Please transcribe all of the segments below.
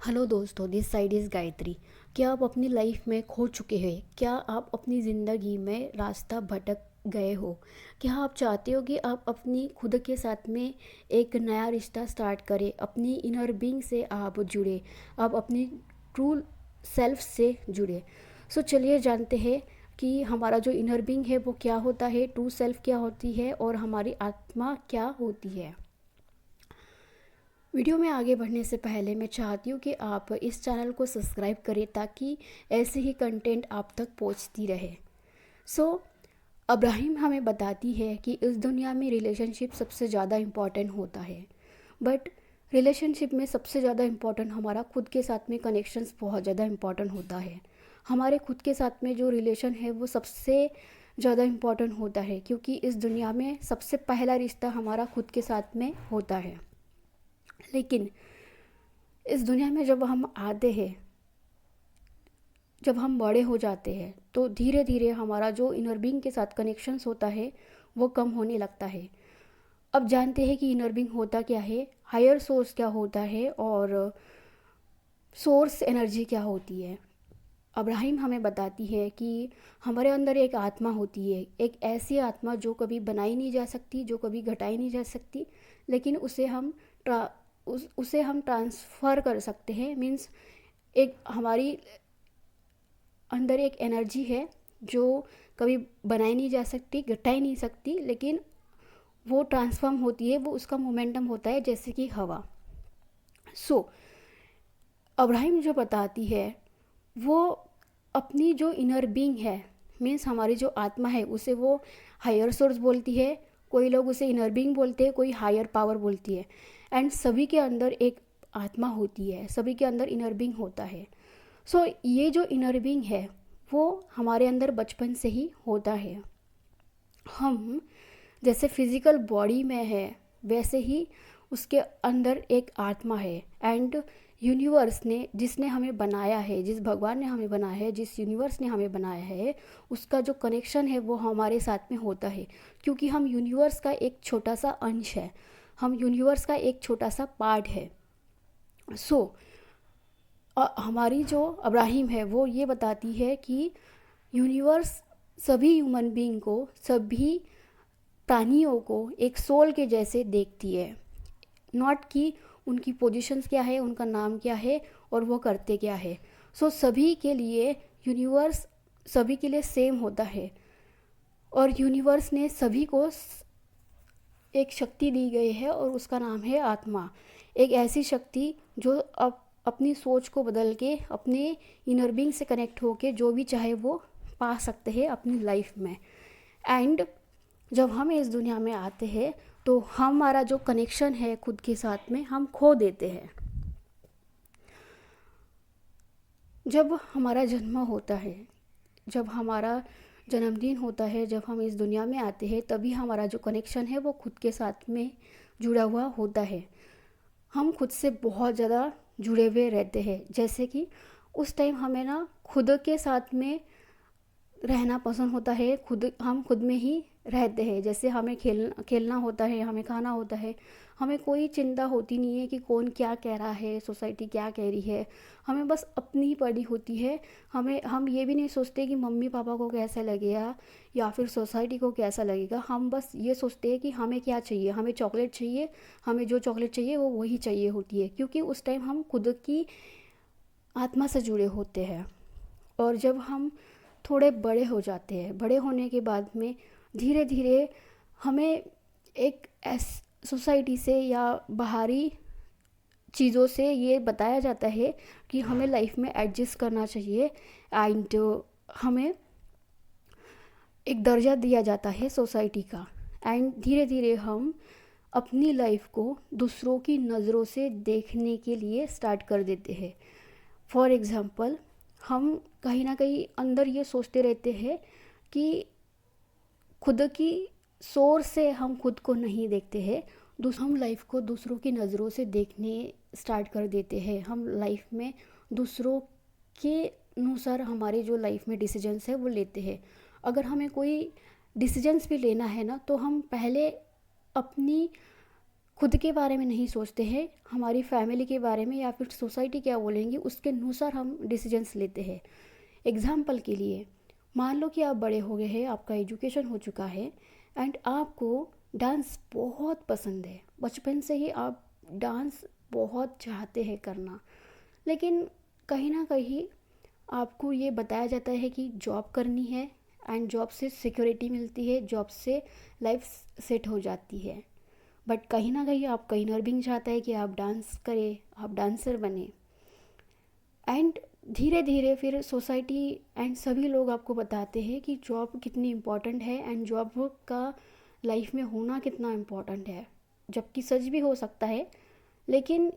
Hello दोस्तों, this side is Gayatri. क्या आप अपनी लाइफ में खो चुके हैं? क्या आप अपनी ज़िंदगी में रास्ता भटक गए हो? क्या आप चाहते हो कि आप अपनी खुद के साथ में एक नया रिश्ता स्टार्ट करें, अपनी इनर बीइंग से आप जुड़े, आप अपनी ट्रू सेल्फ से जुड़े? सो चलिए जानते हैं कि हमारा जो इनर बीइंग है वो क्या होता है, ट्रू सेल्फ क्या होती है और हमारी आत्मा क्या होती है। वीडियो में आगे बढ़ने से पहले मैं चाहती हूँ कि आप इस चैनल को सब्सक्राइब करें ताकि ऐसे ही कंटेंट आप तक पहुँचती रहे। सो अब्राहिम हमें बताती है कि इस दुनिया में रिलेशनशिप सबसे ज़्यादा इम्पॉर्टेंट होता है, बट रिलेशनशिप में सबसे ज़्यादा इम्पॉर्टेंट हमारा खुद के साथ में कनेक्शंस बहुत ज़्यादा इम्पॉर्टेंट होता है। हमारे खुद के साथ में जो रिलेशन है वो सबसे ज़्यादा इम्पॉर्टेंट होता है, क्योंकि इस दुनिया में सबसे पहला रिश्ता हमारा खुद के साथ में होता है। लेकिन इस दुनिया में जब हम आते हैं, जब हम बड़े हो जाते हैं, तो धीरे धीरे हमारा जो इनर बीइंग के साथ कनेक्शंस होता है वो कम होने लगता है। अब जानते हैं कि इनर बीइंग होता क्या है, हायर सोर्स क्या होता है और सोर्स एनर्जी क्या होती है। अब्राहिम हमें बताती है कि हमारे अंदर एक आत्मा होती है, एक ऐसी आत्मा जो कभी बनाई नहीं जा सकती, जो कभी घटाई नहीं जा सकती, लेकिन उसे हम ट्रांसफ़र कर सकते हैं। मीन्स एक हमारी अंदर एक एनर्जी है जो कभी बनाई नहीं जा सकती, घटाई नहीं सकती, लेकिन वो ट्रांसफॉर्म होती है, वो उसका मोमेंटम होता है जैसे कि हवा। सो अब्राहिम जो बताती है वो अपनी जो इनर बीइंग है, मीन्स हमारी जो आत्मा है, उसे वो हायर सोर्स बोलती है। कोई लोग उसे इनर बीइंग बोलते हैं, कोई हायर पावर बोलती है। एंड सभी के अंदर एक आत्मा होती है, सभी के अंदर इनर बीइंग होता है। सो ये जो इनर बीइंग है वो हमारे अंदर बचपन से ही होता है। हम जैसे फिजिकल बॉडी में है, वैसे ही उसके अंदर एक आत्मा है। एंड यूनिवर्स ने जिसने हमें बनाया है, जिस भगवान ने हमें बनाया है, जिस यूनिवर्स ने हमें बनाया है, उसका जो कनेक्शन है वो हमारे साथ में होता है, क्योंकि हम यूनिवर्स का एक छोटा सा अंश है, हम यूनिवर्स का एक छोटा सा पार्ट है। सो हमारी जो अब्राहिम है वो ये बताती है कि यूनिवर्स सभी ह्यूमन बीइंग को, सभी प्राणियों को एक सोल के जैसे देखती है। नॉट कि उनकी पोजीशंस क्या है, उनका नाम क्या है और वो करते क्या है। सो सभी के लिए यूनिवर्स सभी के लिए सेम होता है, और यूनिवर्स ने सभी को एक शक्ति दी गई है और उसका नाम है आत्मा। एक ऐसी शक्ति जो अपनी सोच को बदल के अपने इनर बीइंग से कनेक्ट होके जो भी चाहे वो पा सकते हैं अपनी लाइफ में। एंड जब हम इस दुनिया में आते हैं तो हमारा जो कनेक्शन है खुद के साथ में हम खो देते हैं। जब हमारा जन्म होता है, जब हमारा जन्मदिन होता है, जब हम इस दुनिया में आते हैं, तभी हमारा जो कनेक्शन है वो खुद के साथ में जुड़ा हुआ होता है। हम खुद से बहुत ज़्यादा जुड़े हुए रहते हैं। जैसे कि उस टाइम हमें ना खुद के साथ में रहना पसंद होता है, हम खुद में ही रहते हैं। जैसे हमें खेलना होता है, हमें खाना होता है, हमें कोई चिंता होती नहीं है कि कौन क्या कह रहा है, सोसाइटी क्या कह रही है, हमें बस अपनी ही पड़ी होती है। हम ये भी नहीं सोचते कि मम्मी पापा को कैसा लगेगा या फिर सोसाइटी को कैसा लगेगा। हम बस ये सोचते हैं कि हमें क्या चाहिए, हमें चॉकलेट चाहिए, हमें जो चॉकलेट चाहिए वो वही चाहिए होती है, क्योंकि उस टाइम हम खुद की आत्मा से जुड़े होते हैं। और जब हम थोड़े बड़े हो जाते हैं, बड़े होने के बाद में धीरे धीरे हमें एक सोसाइटी से या बाहरी चीज़ों से ये बताया जाता है कि हमें लाइफ में एडजस्ट करना चाहिए। एंड हमें एक दर्जा दिया जाता है सोसाइटी का। एंड धीरे धीरे हम अपनी लाइफ को दूसरों की नज़रों से देखने के लिए स्टार्ट कर देते हैं। फॉर एग्ज़ाम्पल, हम कहीं ना कहीं अंदर ये सोचते रहते हैं कि खुद की सोच से हम खुद को नहीं देखते हैं, हम लाइफ को दूसरों की नज़रों से देखने स्टार्ट कर देते हैं। हम लाइफ में दूसरों के अनुसार हमारे जो लाइफ में डिसीजंस है वो लेते हैं। अगर हमें कोई डिसीजंस भी लेना है ना, तो हम पहले अपनी खुद के बारे में नहीं सोचते हैं, हमारी फैमिली के बारे में या फिर सोसाइटी क्या बोलेंगी उसके अनुसार हम डिसीजंस लेते हैं। एग्ज़ाम्पल के लिए मान लो कि आप बड़े हो गए हैं, आपका एजुकेशन हो चुका है एंड आपको डांस बहुत पसंद है, बचपन से ही आप डांस बहुत चाहते हैं करना, लेकिन कहीं ना कहीं आपको ये बताया जाता है कि जॉब करनी है एंड जॉब से सिक्योरिटी मिलती है, जॉब से लाइफ सेट हो जाती है। बट कहीं ना कहीं आपका इनर बीइंग चाहता है कि आप डांस करें, आप डांसर बने। एंड धीरे धीरे फिर सोसाइटी एंड सभी लोग आपको बताते हैं कि जॉब कितनी इम्पोर्टेंट है एंड जॉब का लाइफ में होना कितना इम्पोर्टेंट है, जबकि सच भी हो सकता है। लेकिन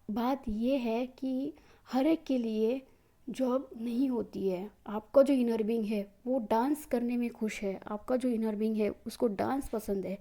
बात ये है कि हर एक के लिए जॉब नहीं होती है। आपका जो इनर बीइंग है वो डांस करने में खुश है, आपका जो इनर बीइंग है उसको डांस पसंद है,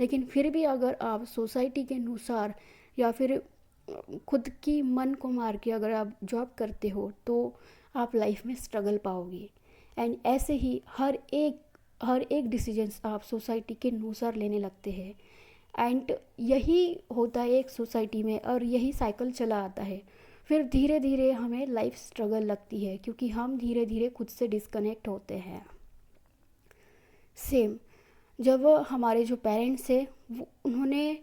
लेकिन फिर भी अगर आप सोसाइटी के अनुसार या फिर खुद की मन को मार के अगर आप जॉब करते हो तो आप लाइफ में स्ट्रगल पाओगे। एंड ऐसे ही हर एक डिसीजंस आप सोसाइटी के अनुसार लेने लगते हैं एंड यही होता है एक सोसाइटी में, और यही साइकिल चला आता है। फिर धीरे धीरे हमें लाइफ स्ट्रगल लगती है क्योंकि हम धीरे धीरे खुद से डिस्कनेक्ट होते हैं। सेम जब हमारे जो पेरेंट्स हैं उन्होंने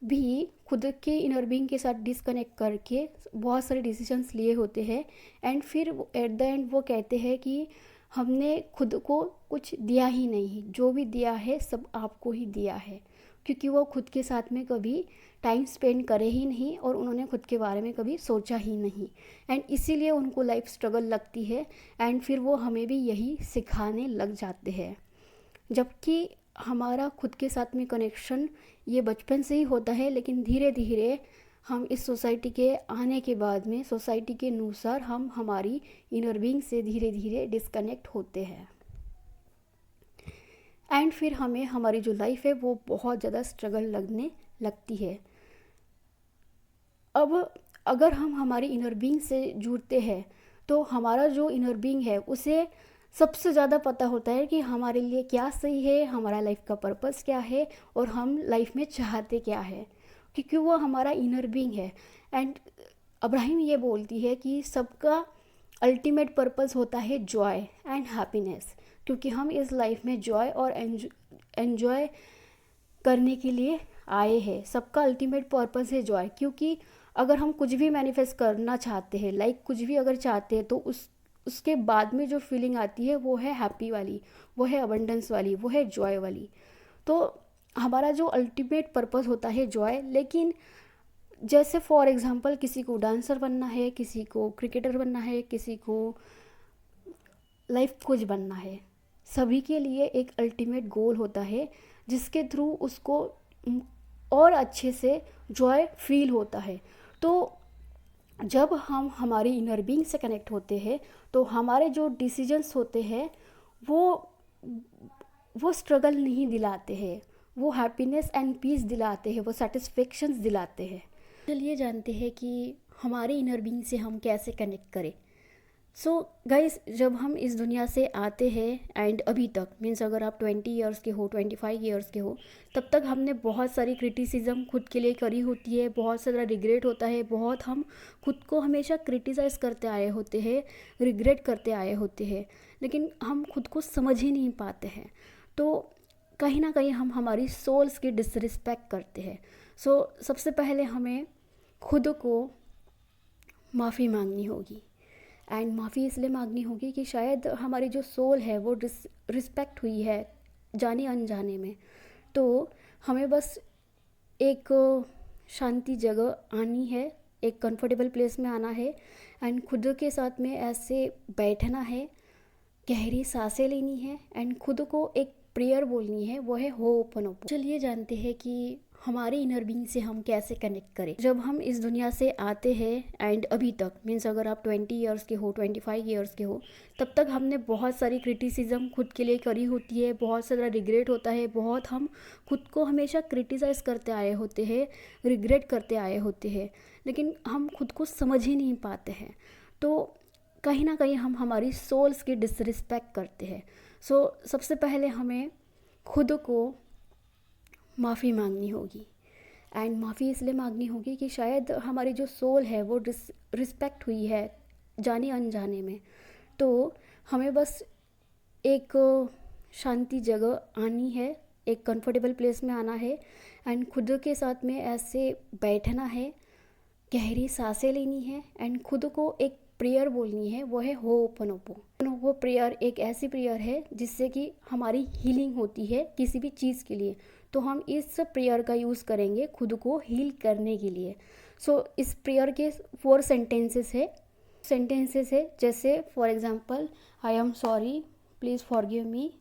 भी खुद के इनर बीइंग के साथ डिस्कनेक्ट करके बहुत सारे डिसीजंस लिए होते हैं एंड फिर एट द एंड वो कहते हैं कि हमने खुद को कुछ दिया ही नहीं, जो भी दिया है सब आपको ही दिया है, क्योंकि वो खुद के साथ में कभी टाइम स्पेंड करे ही नहीं और उन्होंने खुद के बारे में कभी सोचा ही नहीं एंड इसीलिए उनको लाइफ स्ट्रगल लगती है एंड फिर वो हमें भी यही सिखाने लग जाते हैं। जबकि हमारा खुद के साथ में कनेक्शन ये बचपन से ही होता है, लेकिन धीरे धीरे हम इस सोसाइटी के आने के बाद में सोसाइटी के अनुसार हम हमारी इनर बीइंग से धीरे धीरे डिस्कनेक्ट होते हैं एंड फिर हमें हमारी जो लाइफ है वो बहुत ज़्यादा स्ट्रगल लगने लगती है। अब अगर हम हमारी इनर बीइंग से जुड़ते हैं तो हमारा जो इनर बीइंग है उसे सबसे ज़्यादा पता होता है कि हमारे लिए क्या सही है, हमारा लाइफ का पर्पस क्या है और हम लाइफ में चाहते क्या है, क्योंकि वो हमारा इनर बीइंग है। एंड अब्राहिम ये बोलती है कि सबका अल्टीमेट पर्पस होता है जॉय एंड हैप्पीनेस, क्योंकि हम इस लाइफ में जॉय और एन्जॉय करने के लिए आए हैं। सबका अल्टीमेट पर्पस है जॉय, क्योंकि अगर हम कुछ भी मैनिफेस्ट करना चाहते हैं, लाइक कुछ भी अगर चाहते हैं, तो उसके बाद में जो फीलिंग आती है वो है हैप्पी वाली, वो है अबंडेंस वाली, वो है जॉय वाली। तो हमारा जो अल्टीमेट पर्पस होता है जॉय। लेकिन जैसे फॉर एग्जांपल किसी को डांसर बनना है, किसी को क्रिकेटर बनना है, किसी को लाइफ कोच बनना है, सभी के लिए एक अल्टीमेट गोल होता है जिसके थ्रू उसको और अच्छे से जॉय फील होता है। तो जब हम हमारी इनर बीइंग से कनेक्ट होते हैं तो हमारे जो डिसीजंस होते हैं वो स्ट्रगल नहीं दिलाते हैं, वो हैप्पीनेस एंड पीस दिलाते हैं, वो सेटिस्फेक्शंस दिलाते हैं। चलिए जानते हैं कि हमारे इनर बीइंग से हम कैसे कनेक्ट करें। सो गाइस, जब हम इस दुनिया से आते हैं एंड अभी तक मीन्स अगर आप 20 ईयर्स के हो, 25 ईयर्स के हो, तब तक हमने बहुत सारी क्रिटिसिज्म खुद के लिए करी होती है, बहुत सारा रिग्रेट होता है, बहुत हम खुद को हमेशा क्रिटिसाइज़ करते आए होते हैं, रिग्रेट करते आए होते हैं, लेकिन हम खुद को समझ ही नहीं पाते हैं। तो कहीं ना कहीं हम हमारी सोल्स की डिसरिस्पेक्ट करते हैं। सो सबसे पहले हमें खुद को माफ़ी मांगनी होगी एंड माफ़ी इसलिए मांगनी होगी कि शायद हमारी जो सोल है वो रिस्पेक्ट हुई है जाने अनजाने में। तो हमें बस एक शांति जगह आनी है, एक कंफर्टेबल प्लेस में आना है एंड खुद के साथ में ऐसे बैठना है, गहरी सांसें लेनी है एंड खुद को एक प्रेयर बोलनी है, वो है होपोनोपोनो। चलिए जानते हैं कि हमारे इनर बीइंग से हम कैसे कनेक्ट करें। जब हम इस दुनिया से आते हैं एंड अभी तक मीन्स अगर आप 20 ईयर्स के हो, 25 ईयर्स के हो, तब तक हमने बहुत सारी क्रिटिसिज्म खुद के लिए करी होती है, बहुत सारा रिग्रेट होता है, बहुत हम खुद को हमेशा क्रिटिसाइज़ करते आए होते हैं, रिग्रेट करते आए होते हैं, लेकिन हम खुद को समझ ही नहीं पाते हैं। तो कहीं ना कहीं हम हमारी सोल्स की डिसरिस्पेक्ट करते हैं। सो सबसे पहले हमें खुद को माफ़ी मांगनी होगी एंड माफ़ी इसलिए मांगनी होगी कि शायद हमारी जो सोल है वो रिस्पेक्ट हुई है जाने अनजाने में। तो हमें बस एक शांति जगह आनी है, एक कंफर्टेबल प्लेस में आना है एंड खुद के साथ में ऐसे बैठना है, गहरी सांसें लेनी है एंड खुद को एक प्रेयर बोलनी है, वो है होओपनोपो। वो प्रेयर एक ऐसी प्रेयर है जिससे कि हमारी हीलिंग होती है किसी भी चीज़ के लिए। तो हम इस प्रेयर का यूज़ करेंगे खुद को हील करने के लिए। इस प्रेयर के 4 सेंटेंसेस है जैसे for example I am sorry, please forgive me,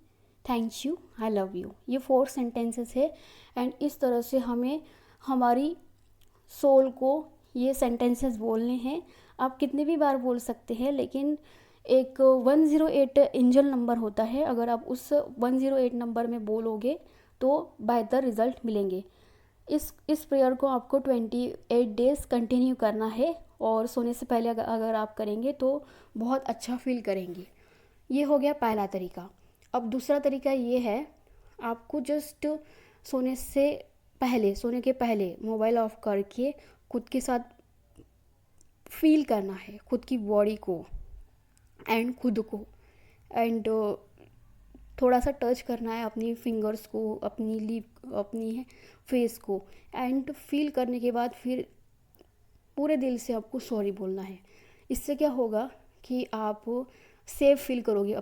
thank you, I love you. ये 4 सेंटेंसेस है एंड इस तरह से हमें हमारी सोल को ये सेंटेंसेस बोलने हैं। आप कितने भी बार बोल सकते हैं, लेकिन एक 108 एंजल नंबर होता है, अगर आप उस 108 नंबर में बोलोगे तो बेहतर रिजल्ट मिलेंगे। इस प्रेयर को आपको 28 डेज़ कंटिन्यू करना है और सोने से पहले अगर आप करेंगे तो बहुत अच्छा फील करेंगे। ये हो गया पहला तरीका। अब दूसरा तरीका ये है, आपको जस्ट सोने के पहले मोबाइल ऑफ करके खुद के साथ फील करना है, खुद की बॉडी को एंड खुद को एंड थोड़ा सा टच करना है अपनी फिंगर्स को, अपनी लिप, अपनी फेस को एंड फील करने के बाद फिर पूरे दिल से आपको सॉरी बोलना है। इससे क्या होगा कि आप सेफ फील करोगे,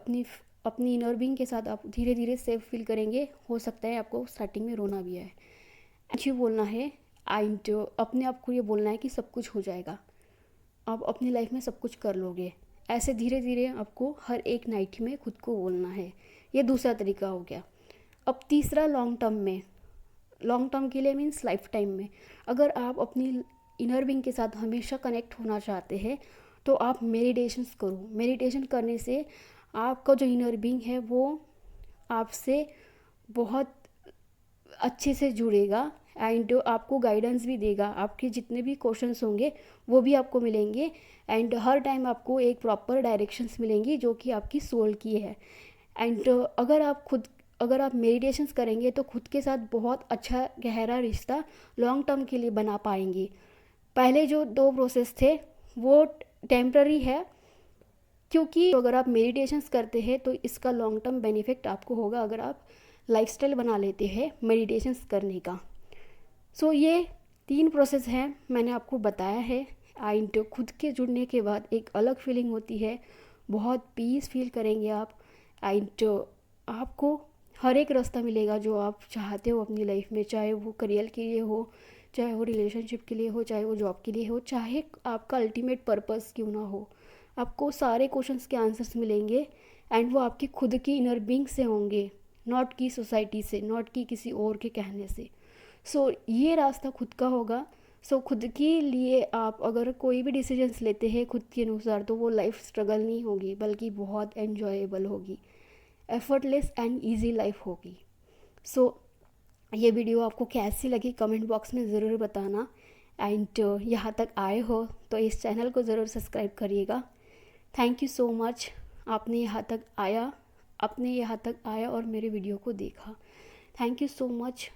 अपनी इनर बीइंग के साथ आप धीरे धीरे सेफ फील करेंगे। हो सकता है आपको स्टार्टिंग में रोना भी आए। थैंक यू बोलना है एंड अपने आप को ये बोलना है कि सब कुछ हो जाएगा, आप अपनी लाइफ में सब कुछ कर लोगे। ऐसे धीरे धीरे आपको हर एक नाइट में खुद को बोलना है। ये दूसरा तरीका हो गया। अब तीसरा लॉन्ग टर्म के लिए मीन्स लाइफ टाइम में, अगर आप अपनी इनर बीइंग के साथ हमेशा कनेक्ट होना चाहते हैं तो आप मेडिटेशंस करो। मेडिटेशन करने से आपका जो इनर बीइंग है वो आपसे बहुत अच्छे से जुड़ेगा एंड आपको गाइडेंस भी देगा। आपके जितने भी क्वेश्चंस होंगे वो भी आपको मिलेंगे एंड हर टाइम आपको एक प्रॉपर डायरेक्शंस मिलेंगी जो कि आपकी सोल की है। एंड अगर आप मेडिटेशंस करेंगे तो खुद के साथ बहुत अच्छा गहरा रिश्ता लॉन्ग टर्म के लिए बना पाएंगे। पहले जो 2 प्रोसेस थे वो टेम्प्ररी है, क्योंकि अगर आप मेडिटेशंस करते हैं तो इसका लॉन्ग टर्म बेनिफिट आपको होगा अगर आप लाइफस्टाइल बना लेते हैं मेडिटेशंस करने का। ये 3 प्रोसेस हैं मैंने आपको बताया है एंड खुद के जुड़ने के बाद एक अलग फीलिंग होती है, बहुत पीस फील करेंगे आप एंड आपको हर एक रास्ता मिलेगा जो आप चाहते हो अपनी लाइफ में, चाहे वो करियर के लिए हो, चाहे वो रिलेशनशिप के लिए हो, चाहे वो जॉब के लिए हो, चाहे आपका अल्टीमेट पर्पस क्यों ना हो। आपको सारे क्वेश्चंस के आंसर्स मिलेंगे एंड वो आपकी खुद की इनर बीइंग से होंगे, नॉट की सोसाइटी से, नॉट की किसी और के कहने से। ये रास्ता खुद का होगा। खुद के लिए आप अगर कोई भी डिसीजंस लेते हैं खुद के अनुसार तो वो लाइफ स्ट्रगल नहीं होगी बल्कि बहुत एन्जॉयबल होगी, एफर्टलेस एंड ईजी लाइफ होगी। ये वीडियो आपको कैसी लगी कमेंट बॉक्स में ज़रूर बताना एंड यहाँ तक आए हो तो इस चैनल को ज़रूर सब्सक्राइब करिएगा। थैंक यू सो मच, आपने यहाँ तक आया और मेरे वीडियो को देखा। Thank you so much.